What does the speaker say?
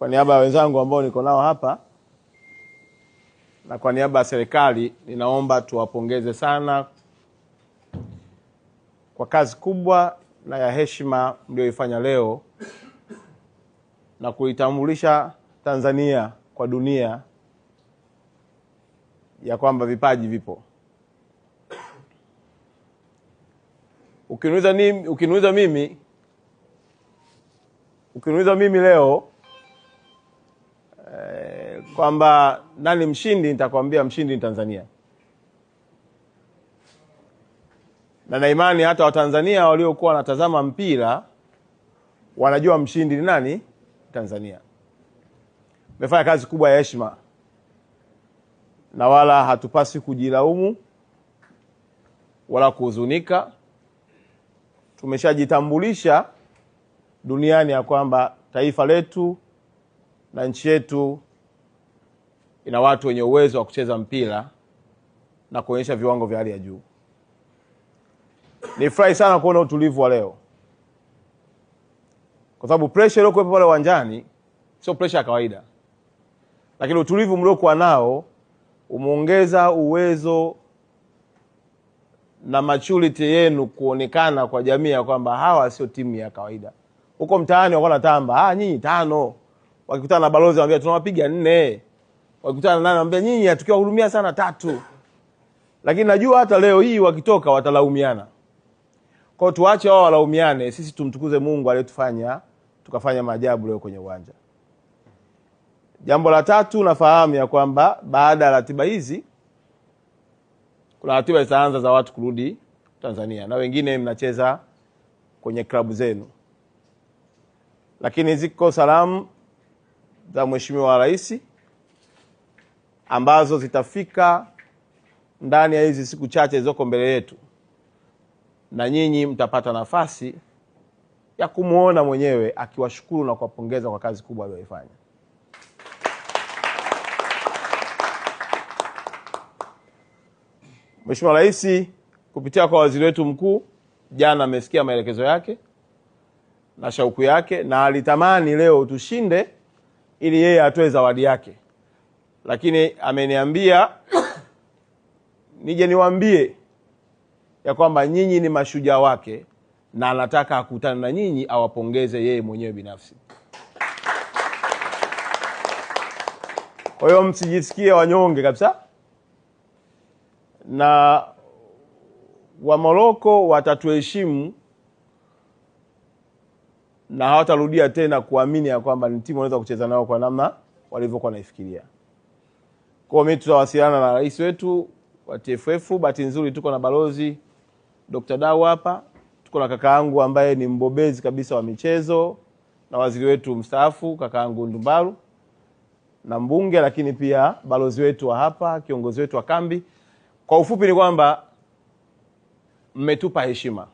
Kwa niaba ya wenzangu ambao niko nao hapa na kwa niaba ya serikali, ninaomba tuwapongeze sana kwa kazi kubwa na ya heshima mlioifanya leo na kuitambulisha Tanzania kwa dunia ya kwamba vipaji vipo. Ukiniuliza mimi leo kwamba nani mshindi, nitakwambia mshindi ni Tanzania. Na imani hata Watanzania waliokuwa wanatazama mpira wanajua mshindi ni nani? Tanzania. Mmefanya kazi kubwa ya heshima na wala hatupasi kujilaumu wala kuhuzunika. Tumeshajitambulisha duniani ya kwamba taifa letu na nchi yetu ina watu wenye uwezo wa kucheza mpira na kuonyesha viwango vya hali ya juu. Nifurahi sana kuona utulivu wa leo, kwa sababu pressure iliyokuwa pale uwanjani sio pressure ya kawaida, lakini utulivu mliokuwa nao umeongeza uwezo na maturity yenu kuonekana kwa jamii ya kwamba hawa sio timu ya kawaida. Huko mtaani wako natamba, nyinyi 5. Wakikutana na balozi wanambia tunawapiga 4. Wakikutana na nani wanambia nyinyi hatukiwahurumia sana 3. Lakini najua hata leo hii wakitoka watalaumiana. Kwa hiyo tuache wao walaumiane, sisi tumtukuze Mungu aliyetufanya tukafanya maajabu leo kwenye uwanja. Jambo la tatu, nafahamu ya kwamba baada ya ratiba hizi kuna ratiba zitaanza za watu kurudi Tanzania na wengine mnacheza kwenye klabu zenu. Lakini ziko salamu za Mheshimiwa Rais ambazo zitafika ndani ya hizi siku chache zilizoko mbele yetu, na nyinyi mtapata nafasi ya kumuona mwenyewe akiwashukuru na kuwapongeza kwa kazi kubwa aliyoifanya. Mheshimiwa Rais kupitia kwa waziri wetu mkuu jana amesikia maelekezo yake na shauku yake, na alitamani leo tushinde ili yeye atoe zawadi yake. Lakini ameniambia nije niwaambie ya kwamba nyinyi ni mashujaa wake na anataka akutane na nyinyi awapongeze yeye mwenyewe binafsi. Kwa hiyo msijisikie wanyonge kabisa, na wa Morocco watatuheshimu na hawatarudia tena kuamini ya kwamba ni timu wanaweza kucheza nao kwa namna walivyokuwa naifikiria. Kwa hiyo mimi tutawasiliana na rais wetu wa TFF. Bahati nzuri tuko na balozi Dr. Dau hapa, tuko na kakaangu ambaye ni mbobezi kabisa wa michezo, na waziri wetu mstaafu kakaangu Ndumbaru na mbunge, lakini pia balozi wetu wa hapa, kiongozi wetu wa kambi. Kwa ufupi ni kwamba mmetupa heshima.